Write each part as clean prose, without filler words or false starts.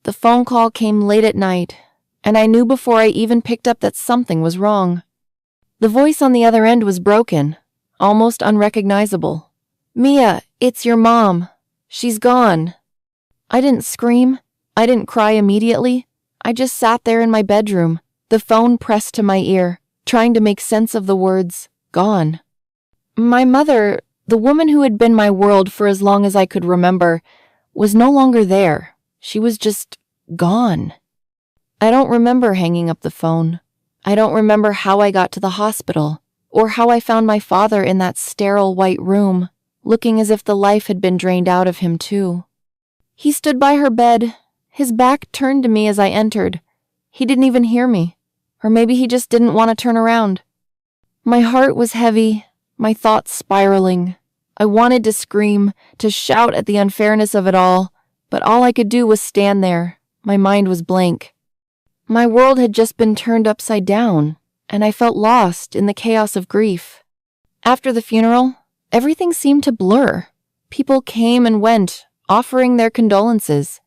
The phone call came late at night, and I knew before I even picked up that something was wrong. The voice on the other end was broken, almost unrecognizable. "Mia, it's your mom. She's gone." I didn't scream. I didn't cry immediately. I just sat there in my bedroom, the phone pressed to my ear, trying to make sense of the words, "gone." My mother, the woman who had been my world for as long as I could remember, was no longer there. She was just gone. I don't remember hanging up the phone. I don't remember how I got to the hospital, or how I found my father in that sterile white room, looking as if the life had been drained out of him too. He stood by her bed, his back turned to me as I entered. He didn't even hear me, or maybe he just didn't want to turn around. My heart was heavy, my thoughts spiraling. I wanted to scream, to shout at the unfairness of it all, but all I could do was stand there. My mind was blank. My world had just been turned upside down, and I felt lost in the chaos of grief. After the funeral, everything seemed to blur. People came and went, offering their condolences.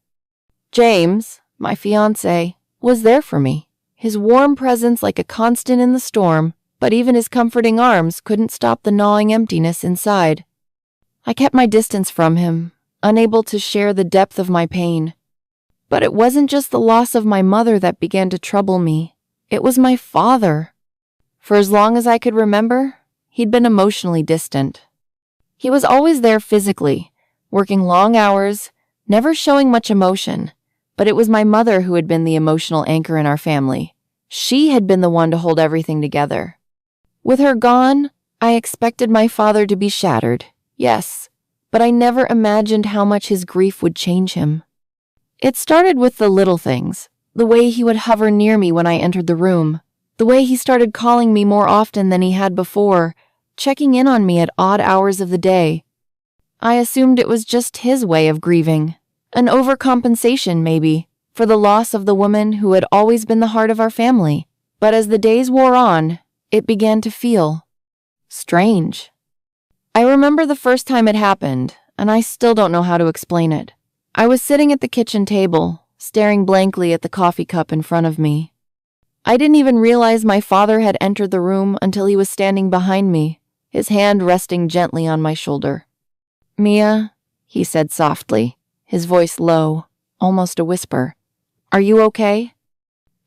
James, my fiancé, was there for me, his warm presence like a constant in the storm, but even his comforting arms couldn't stop the gnawing emptiness inside. I kept my distance from him, unable to share the depth of my pain. But it wasn't just the loss of my mother that began to trouble me. It was my father. For as long as I could remember, he'd been emotionally distant. He was always there physically, working long hours, never showing much emotion, but it was my mother who had been the emotional anchor in our family. She had been the one to hold everything together. With her gone, I expected my father to be shattered, yes, but I never imagined how much his grief would change him. It started with the little things, the way he would hover near me when I entered the room, the way he started calling me more often than he had before, checking in on me at odd hours of the day. I assumed it was just his way of grieving, an overcompensation maybe, for the loss of the woman who had always been the heart of our family. But as the days wore on, it began to feel strange. I remember the first time it happened, and I still don't know how to explain it. I was sitting at the kitchen table, staring blankly at the coffee cup in front of me. I didn't even realize my father had entered the room until he was standing behind me, his hand resting gently on my shoulder. "Mia," he said softly, his voice low, almost a whisper. "Are you okay?"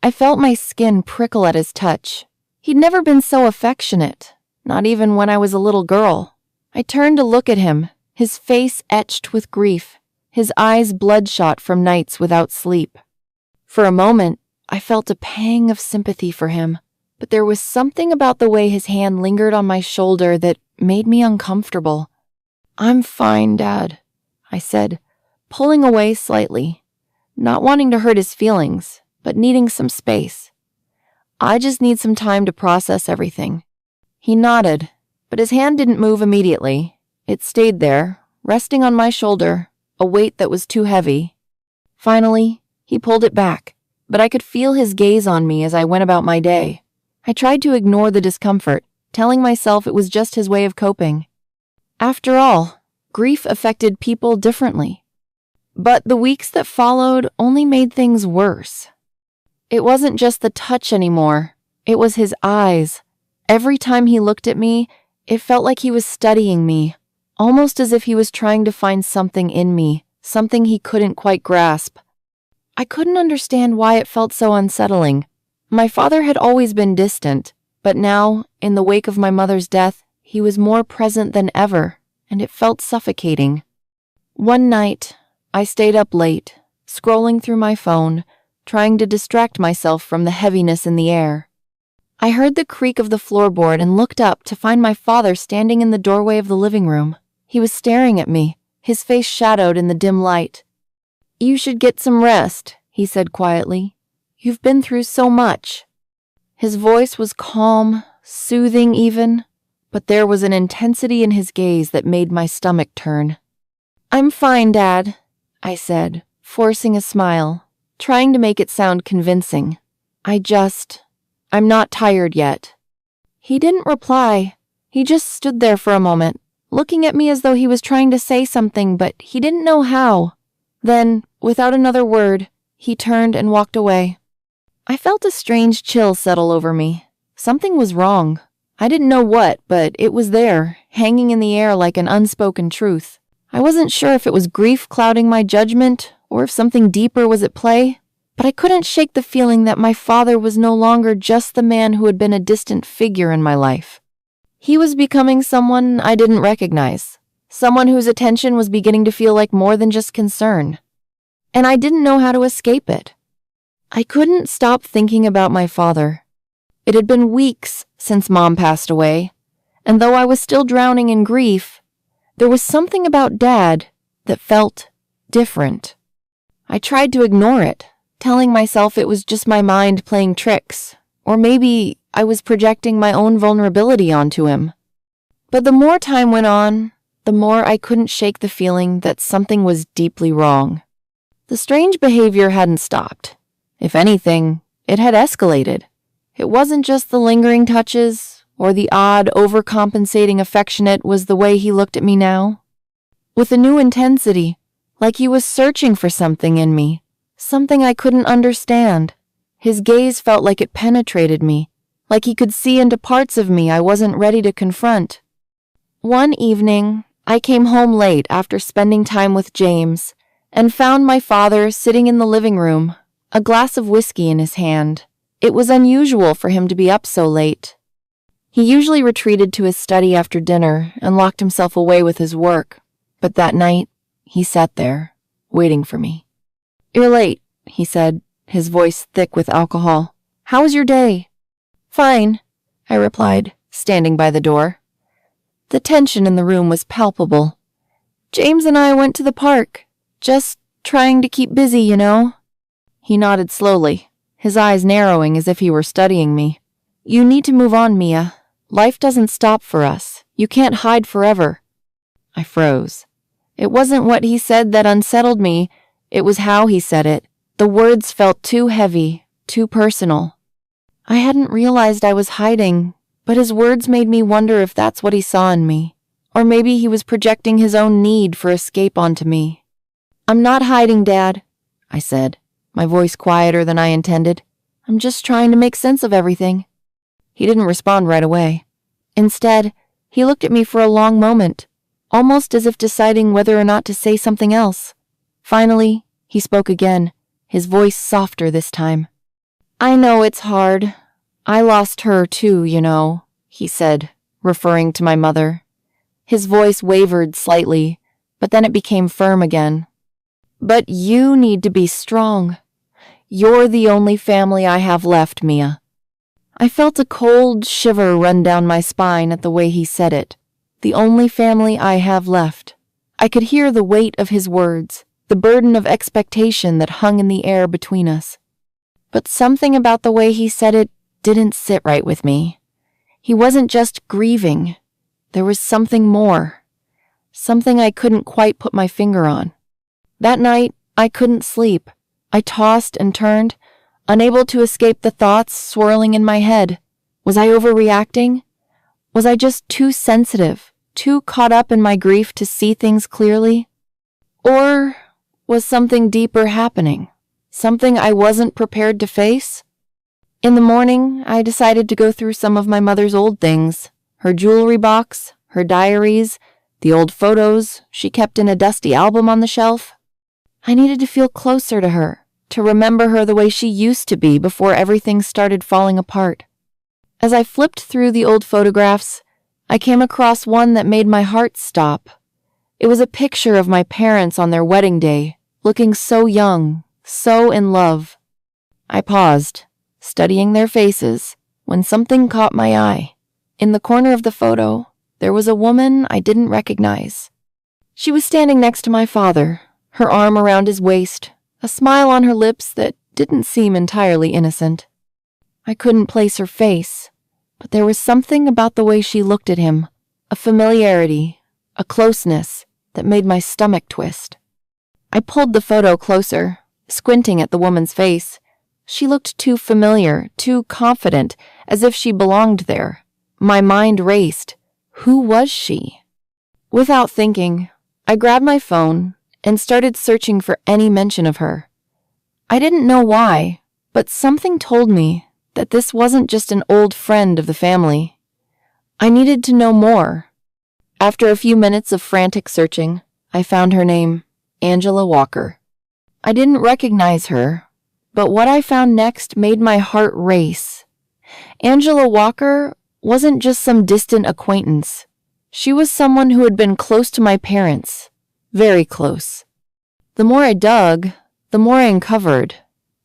I felt my skin prickle at his touch. He'd never been so affectionate, not even when I was a little girl. I turned to look at him, his face etched with grief, his eyes bloodshot from nights without sleep. For a moment, I felt a pang of sympathy for him, but there was something about the way his hand lingered on my shoulder that made me uncomfortable. "I'm fine, Dad," I said, pulling away slightly, not wanting to hurt his feelings, but needing some space. "I just need some time to process everything." He nodded, but his hand didn't move immediately. It stayed there, resting on my shoulder, a weight that was too heavy. Finally, he pulled it back, but I could feel his gaze on me as I went about my day. I tried to ignore the discomfort, telling myself it was just his way of coping. After all, grief affected people differently. But the weeks that followed only made things worse. It wasn't just the touch anymore. It was his eyes. Every time he looked at me, it felt like he was studying me, almost as if he was trying to find something in me, something he couldn't quite grasp. I couldn't understand why it felt so unsettling. My father had always been distant, but now, in the wake of my mother's death, he was more present than ever, and it felt suffocating. One night, I stayed up late, scrolling through my phone, trying to distract myself from the heaviness in the air. I heard the creak of the floorboard and looked up to find my father standing in the doorway of the living room. He was staring at me, his face shadowed in the dim light. "You should get some rest," he said quietly. "You've been through so much." His voice was calm, soothing even, but there was an intensity in his gaze that made my stomach turn. "I'm fine, Dad," I said, forcing a smile, trying to make it sound convincing. I'm not tired yet." He didn't reply. He just stood there for a moment, looking at me as though he was trying to say something, but he didn't know how. Then, without another word, he turned and walked away. I felt a strange chill settle over me. Something was wrong. I didn't know what, but it was there, hanging in the air like an unspoken truth. I wasn't sure if it was grief clouding my judgment or if something deeper was at play, but I couldn't shake the feeling that my father was no longer just the man who had been a distant figure in my life. He was becoming someone I didn't recognize, someone whose attention was beginning to feel like more than just concern. And I didn't know how to escape it. I couldn't stop thinking about my father. It had been weeks since Mom passed away, and though I was still drowning in grief, there was something about Dad that felt different. I tried to ignore it, telling myself it was just my mind playing tricks, or maybe I was projecting my own vulnerability onto him. But the more time went on, the more I couldn't shake the feeling that something was deeply wrong. The strange behavior hadn't stopped. If anything, it had escalated. It wasn't just the lingering touches, or the odd, overcompensating affectionate was the way he looked at me now. With a new intensity, like he was searching for something in me, something I couldn't understand. His gaze felt like it penetrated me, like he could see into parts of me I wasn't ready to confront. One evening, I came home late after spending time with James, and found my father sitting in the living room, a glass of whiskey in his hand. It was unusual for him to be up so late. He usually retreated to his study after dinner and locked himself away with his work, but that night, he sat there, waiting for me. "You're late," he said, his voice thick with alcohol. "How was your day?" "Fine," I replied, standing by the door. The tension in the room was palpable. "James and I went to the park. Just trying to keep busy, you know." He nodded slowly, his eyes narrowing as if he were studying me. "You need to move on, Mia. Life doesn't stop for us. You can't hide forever." I froze. It wasn't what he said that unsettled me. It was how he said it. The words felt too heavy, too personal. I hadn't realized I was hiding, but his words made me wonder if that's what he saw in me. Or maybe he was projecting his own need for escape onto me. "I'm not hiding, Dad," I said, my voice quieter than I intended. "I'm just trying to make sense of everything." He didn't respond right away. Instead, he looked at me for a long moment, almost as if deciding whether or not to say something else. Finally, he spoke again, his voice softer this time. "I know it's hard. I lost her too, you know," he said, referring to my mother. His voice wavered slightly, but then it became firm again. "But you need to be strong. You're the only family I have left, Mia." I felt a cold shiver run down my spine at the way he said it. The only family I have left. I could hear the weight of his words, the burden of expectation that hung in the air between us. But something about the way he said it didn't sit right with me. He wasn't just grieving. There was something more. Something I couldn't quite put my finger on. That night, I couldn't sleep. I tossed and turned, unable to escape the thoughts swirling in my head. Was I overreacting? Was I just too sensitive, too caught up in my grief to see things clearly? Or was something deeper happening? Something I wasn't prepared to face? In the morning, I decided to go through some of my mother's old things. Her jewelry box, her diaries, the old photos she kept in a dusty album on the shelf. I needed to feel closer to her, to remember her the way she used to be before everything started falling apart. As I flipped through the old photographs, I came across one that made my heart stop. It was a picture of my parents on their wedding day, looking so young, so in love. I paused, studying their faces, when something caught my eye. In the corner of the photo, there was a woman I didn't recognize. She was standing next to my father, her arm around his waist, a smile on her lips that didn't seem entirely innocent. I couldn't place her face, but there was something about the way she looked at him, a familiarity, a closeness that made my stomach twist. I pulled the photo closer, squinting at the woman's face. She looked too familiar, too confident, as if she belonged there. My mind raced. Who was she? Without thinking, I grabbed my phone and started searching for any mention of her. I didn't know why, but something told me that this wasn't just an old friend of the family. I needed to know more. After a few minutes of frantic searching, I found her name, Angela Walker. I didn't recognize her, but what I found next made my heart race. Angela Walker wasn't just some distant acquaintance. She was someone who had been close to my parents, very close. The more I dug, the more I uncovered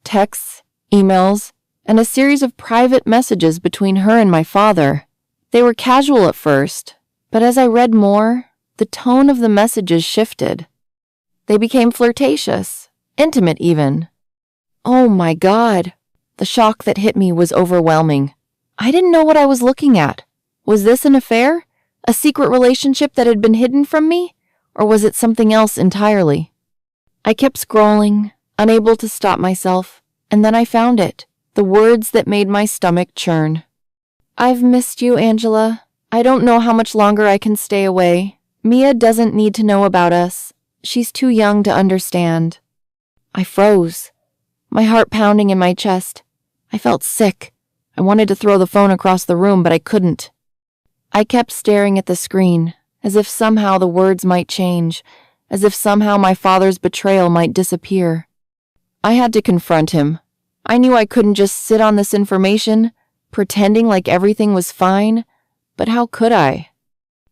texts, emails, and a series of private messages between her and my father. They were casual at first, but as I read more, the tone of the messages shifted. They became flirtatious, intimate even. Oh my God! The shock that hit me was overwhelming. I didn't know what I was looking at. Was this an affair? A secret relationship that had been hidden from me? Or was it something else entirely? I kept scrolling, unable to stop myself, and then I found it, the words that made my stomach churn. "I've missed you, Angela. I don't know how much longer I can stay away. Mia doesn't need to know about us. She's too young to understand." I froze, my heart pounding in my chest. I felt sick. I wanted to throw the phone across the room, but I couldn't. I kept staring at the screen, as if somehow the words might change, as if somehow my father's betrayal might disappear. I had to confront him. I knew I couldn't just sit on this information, pretending like everything was fine, but how could I?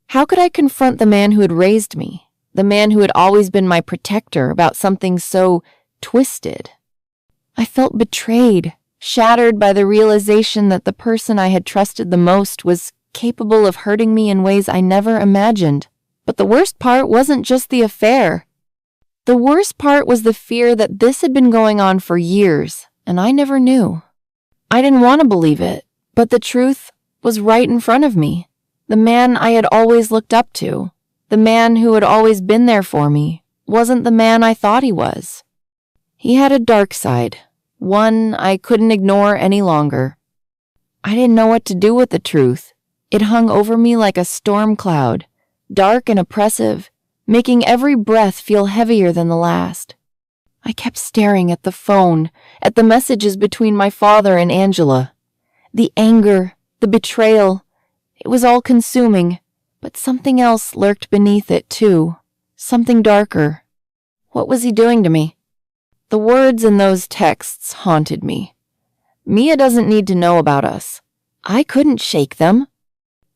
How could I confront the man who had raised me, the man who had always been my protector, about something so twisted? I felt betrayed, shattered by the realization that the person I had trusted the most was capable of hurting me in ways I never imagined. But the worst part wasn't just the affair. The worst part was the fear that this had been going on for years, and I never knew. I didn't want to believe it, but the truth was right in front of me. The man I had always looked up to, the man who had always been there for me, wasn't the man I thought he was. He had a dark side, one I couldn't ignore any longer. I didn't know what to do with the truth. It hung over me like a storm cloud, dark and oppressive, making every breath feel heavier than the last. I kept staring at the phone, at the messages between my father and Angela. The anger, the betrayal, it was all consuming, but something else lurked beneath it too, something darker. What was he doing to me? The words in those texts haunted me. Mia doesn't need to know about us. I couldn't shake them.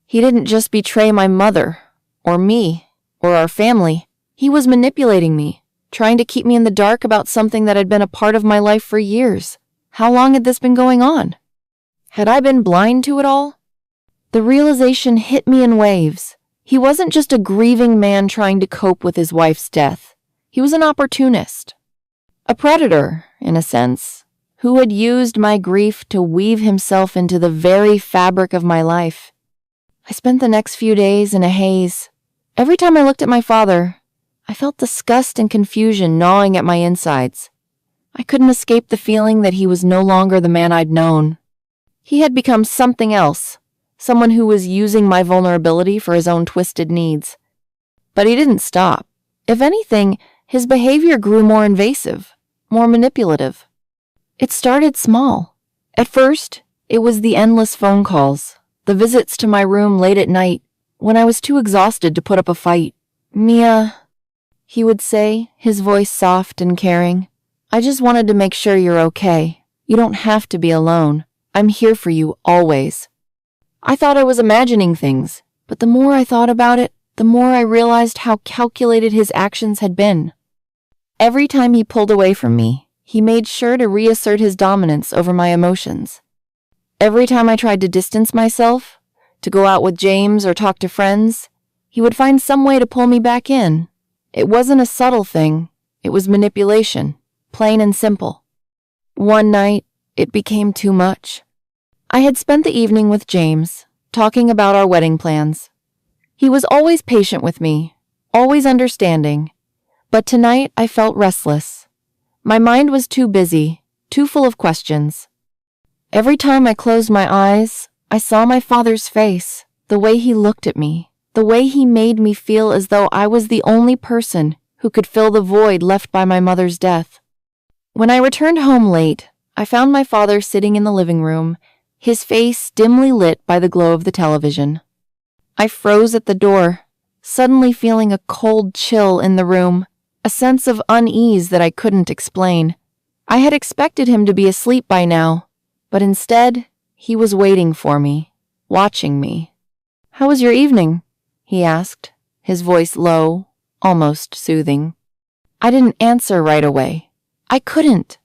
He didn't just betray my mother, or me, or our family. He was manipulating me, trying to keep me in the dark about something that had been a part of my life for years. How long had this been going on? Had I been blind to it all? The realization hit me in waves. He wasn't just a grieving man trying to cope with his wife's death. He was an opportunist. A predator, in a sense, who had used my grief to weave himself into the very fabric of my life. I spent the next few days in a haze. Every time I looked at my father, I felt disgust and confusion gnawing at my insides. I couldn't escape the feeling that he was no longer the man I'd known. He had become something else, someone who was using my vulnerability for his own twisted needs. But he didn't stop. If anything, his behavior grew more invasive, more manipulative. It started small. At first, it was the endless phone calls, the visits to my room late at night, when I was too exhausted to put up a fight. "Mia," he would say, his voice soft and caring. "I just wanted to make sure you're okay. You don't have to be alone. I'm here for you always." I thought I was imagining things, but the more I thought about it, the more I realized how calculated his actions had been. Every time he pulled away from me, he made sure to reassert his dominance over my emotions. Every time I tried to distance myself, to go out with James or talk to friends, he would find some way to pull me back in. It wasn't a subtle thing. It was manipulation, plain and simple. One night, it became too much. I had spent the evening with James, talking about our wedding plans. He was always patient with me, always understanding, but tonight I felt restless. My mind was too busy, too full of questions. Every time I closed my eyes, I saw my father's face, the way he looked at me, the way he made me feel as though I was the only person who could fill the void left by my mother's death. When I returned home late, I found my father sitting in the living room, his face dimly lit by the glow of the television. I froze at the door, suddenly feeling a cold chill in the room, a sense of unease that I couldn't explain. I had expected him to be asleep by now, but instead, he was waiting for me, watching me. "How was your evening?" he asked, his voice low, almost soothing. I didn't answer right away. I couldn't.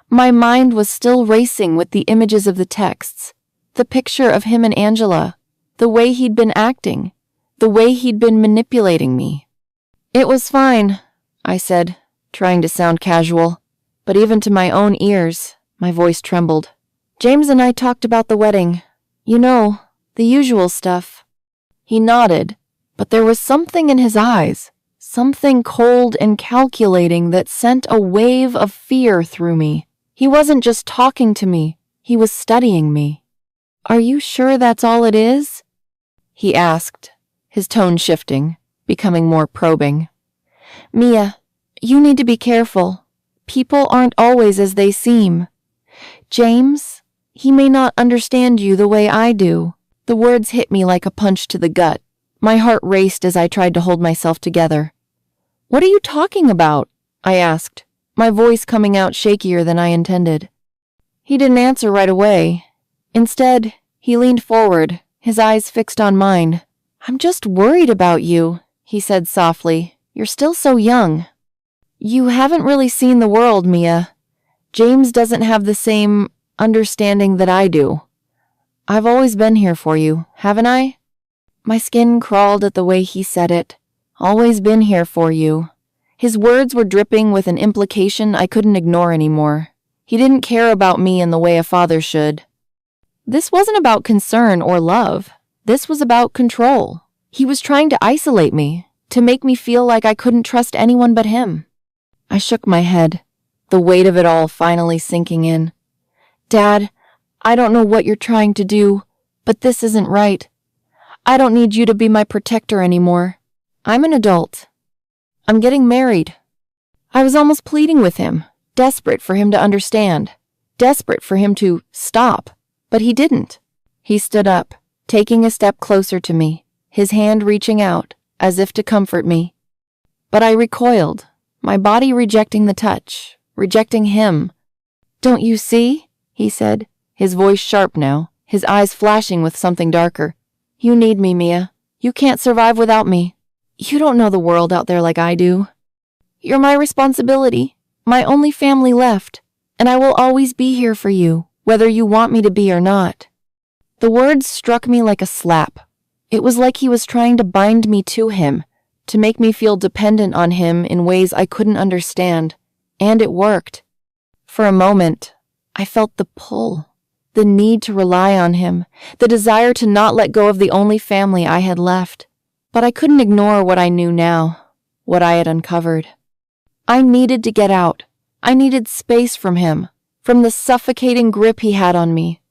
My mind was still racing with the images of the texts, the picture of him and Angela, the way he'd been acting, the way he'd been manipulating me. "It was fine," I said, trying to sound casual, but even to my own ears, my voice trembled. "James and I talked about the wedding. You know, the usual stuff." He nodded, but there was something in his eyes, something cold and calculating that sent a wave of fear through me. He wasn't just talking to me, he was studying me. "Are you sure that's all it is?" he asked, his tone shifting, becoming more probing. "Mia, you need to be careful. People aren't always as they seem. James, he may not understand you the way I do." The words hit me like a punch to the gut. My heart raced as I tried to hold myself together. "What are you talking about?" I asked, my voice coming out shakier than I intended. He didn't answer right away. Instead, he leaned forward, his eyes fixed on mine. "I'm just worried about you," he said softly. "You're still so young. You haven't really seen the world, Mia. James doesn't have the same understanding that I do. I've always been here for you, haven't I?" My skin crawled at the way he said it. "Always been here for you." His words were dripping with an implication I couldn't ignore anymore. He didn't care about me in the way a father should. This wasn't about concern or love. This was about control. He was trying to isolate me, to make me feel like I couldn't trust anyone but him. I shook my head, the weight of it all finally sinking in. "Dad, I don't know what you're trying to do, but this isn't right. I don't need you to be my protector anymore. I'm an adult. I'm getting married." I was almost pleading with him, desperate for him to understand, desperate for him to stop, but he didn't. He stood up, taking a step closer to me, his hand reaching out, as if to comfort me. But I recoiled, my body rejecting the touch, rejecting him. "Don't you see?" he said, his voice sharp now, his eyes flashing with something darker. "You need me, Mia. You can't survive without me. You don't know the world out there like I do. You're my responsibility, my only family left, and I will always be here for you, whether you want me to be or not." The words struck me like a slap. It was like he was trying to bind me to him, to make me feel dependent on him in ways I couldn't understand, and it worked. For a moment, I felt the pull, the need to rely on him, the desire to not let go of the only family I had left. But I couldn't ignore what I knew now, what I had uncovered. I needed to get out. I needed space from him, from the suffocating grip he had on me.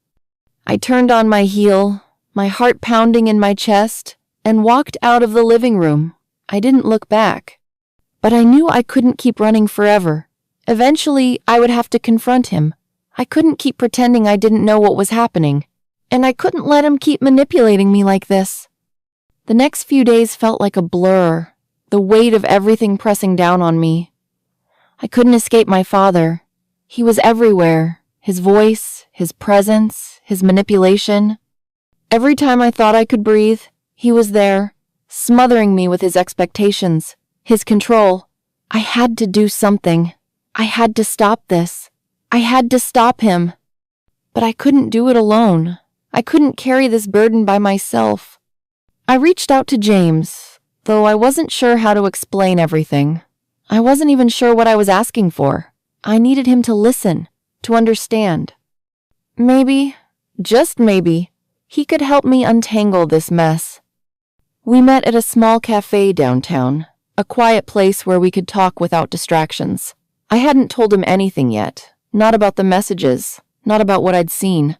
I turned on my heel, my heart pounding in my chest, and walked out of the living room. I didn't look back. But I knew I couldn't keep running forever. Eventually, I would have to confront him. I couldn't keep pretending I didn't know what was happening, and I couldn't let him keep manipulating me like this. The next few days felt like a blur, the weight of everything pressing down on me. I couldn't escape my father. He was everywhere, his voice, his presence, his manipulation. Every time I thought I could breathe, he was there, smothering me with his expectations, his control. I had to do something. I had to stop this. I had to stop him. But I couldn't do it alone. I couldn't carry this burden by myself. I reached out to James, though I wasn't sure how to explain everything. I wasn't even sure what I was asking for. I needed him to listen, to understand. Maybe, just maybe, he could help me untangle this mess. We met at a small cafe downtown, a quiet place where we could talk without distractions. I hadn't told him anything yet, not about the messages, not about what I'd seen.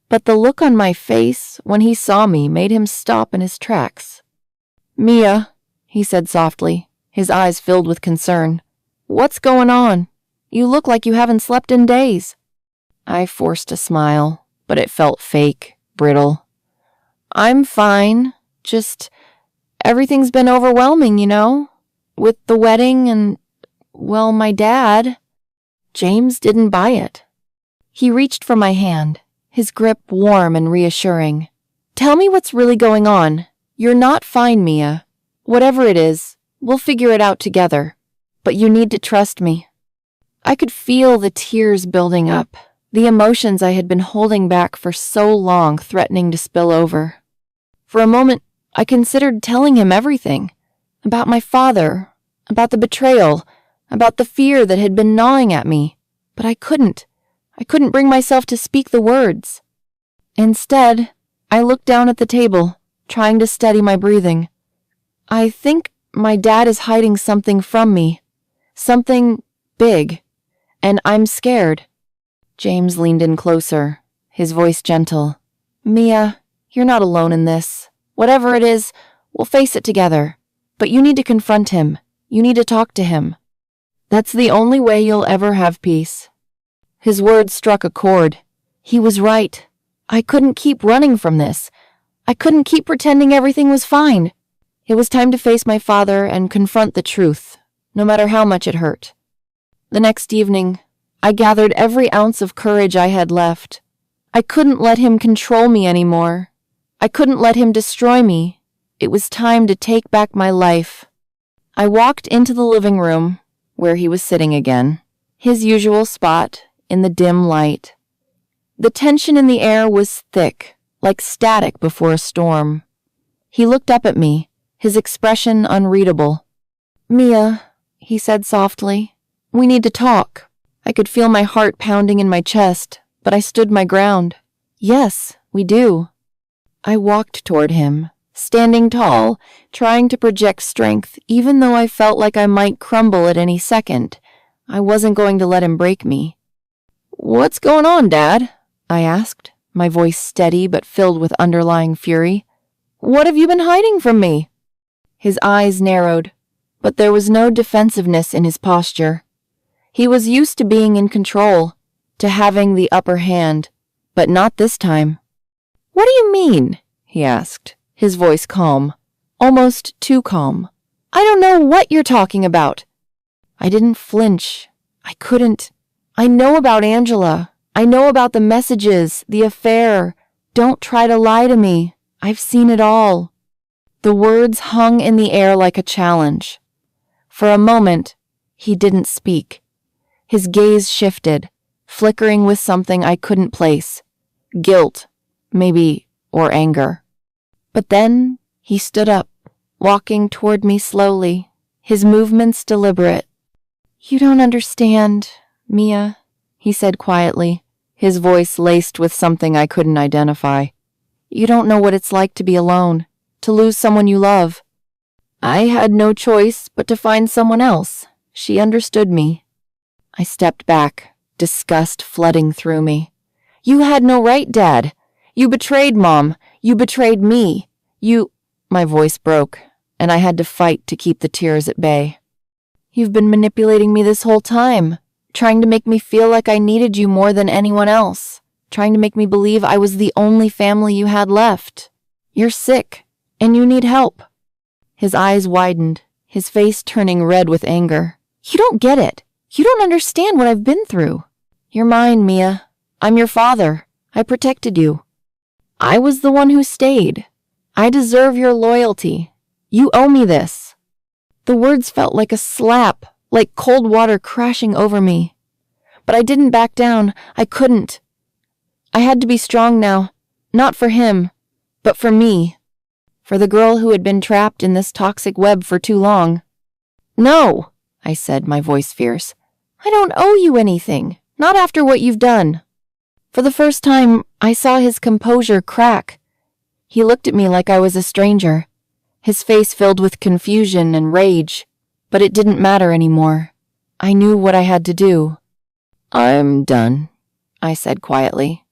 But the look on my face when he saw me made him stop in his tracks. "Mia," he said softly, his eyes filled with concern. "What's going on? You look like you haven't slept in days." I forced a smile, but it felt fake, brittle. "I'm fine. Just everything's been overwhelming, with the wedding and, well, my dad." James didn't buy it. He reached for my hand, his grip warm and reassuring. "Tell me what's really going on. You're not fine, Mia. Whatever it is, we'll figure it out together. But you need to trust me." I could feel the tears building up, the emotions I had been holding back for so long threatening to spill over. For a moment, I considered telling him everything. About my father, about the betrayal, about the fear that had been gnawing at me. But I couldn't. I couldn't bring myself to speak the words. Instead, I looked down at the table, trying to steady my breathing. "I think my dad is hiding something from me. Something big. And I'm scared." James leaned in closer, his voice gentle. "Mia, you're not alone in this. Whatever it is, we'll face it together. But you need to confront him. You need to talk to him. That's the only way you'll ever have peace." His words struck a chord. He was right. I couldn't keep running from this. I couldn't keep pretending everything was fine. It was time to face my father and confront the truth, no matter how much it hurt. The next evening, I gathered every ounce of courage I had left. I couldn't let him control me anymore. I couldn't let him destroy me. It was time to take back my life. I walked into the living room, where he was sitting again, his usual spot in the dim light. The tension in the air was thick, like static before a storm. He looked up at me, his expression unreadable. "Mia," he said softly, "we need to talk." I could feel my heart pounding in my chest, but I stood my ground. "Yes, we do." I walked toward him, standing tall, trying to project strength, even though I felt like I might crumble at any second. I wasn't going to let him break me. "What's going on, Dad?" I asked, my voice steady but filled with underlying fury. "What have you been hiding from me?" His eyes narrowed, but there was no defensiveness in his posture. He was used to being in control, to having the upper hand, but not this time. "What do you mean?" he asked, his voice calm, almost too calm. "I don't know what you're talking about." I didn't flinch. I couldn't. "I know about Angela. I know about the messages, the affair. Don't try to lie to me. I've seen it all." The words hung in the air like a challenge. For a moment, he didn't speak. His gaze shifted, flickering with something I couldn't place. Guilt, maybe, or anger. But then he stood up, walking toward me slowly, his movements deliberate. "You don't understand, Mia," he said quietly, his voice laced with something I couldn't identify. "You don't know what it's like to be alone, to lose someone you love." I had no choice but to find someone else. She understood me. I stepped back, disgust flooding through me. "You had no right, Dad. You betrayed Mom. You betrayed me. My voice broke, and I had to fight to keep the tears at bay. "You've been manipulating me this whole time, trying to make me feel like I needed you more than anyone else, trying to make me believe I was the only family you had left. You're sick, and you need help." His eyes widened, his face turning red with anger. "You don't get it. You don't understand what I've been through. You're mine, Mia. I'm your father. I protected you. I was the one who stayed. I deserve your loyalty. You owe me this." The words felt like a slap, like cold water crashing over me. But I didn't back down. I couldn't. I had to be strong now, not for him, but for me, for the girl who had been trapped in this toxic web for too long. "No," I said, my voice fierce. "I don't owe you anything, not after what you've done." For the first time, I saw his composure crack. He looked at me like I was a stranger, his face filled with confusion and rage, but it didn't matter anymore. I knew what I had to do. "I'm done," I said quietly.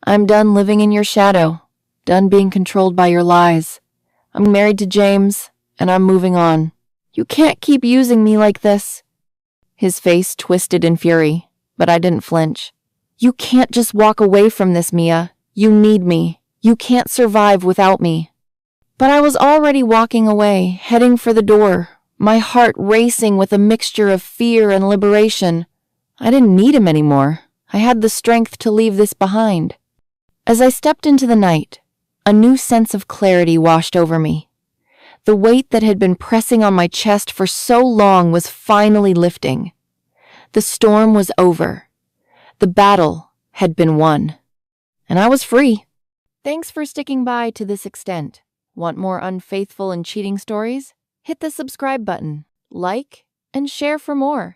"I'm done living in your shadow, done being controlled by your lies. I'm married to James, and I'm moving on. You can't keep using me like this." His face twisted in fury, but I didn't flinch. You can't just walk away from this, Mia. You need me. You can't survive without me. But I was already walking away, heading for the door, my heart racing with a mixture of fear and liberation. I didn't need him anymore. I had the strength to leave this behind. As I stepped into the night, a new sense of clarity washed over me. The weight that had been pressing on my chest for so long was finally lifting. The storm was over. The battle had been won. And I was free. Thanks for sticking by to this extent. Want more unfaithful and cheating stories? Hit the subscribe button, like, and share for more.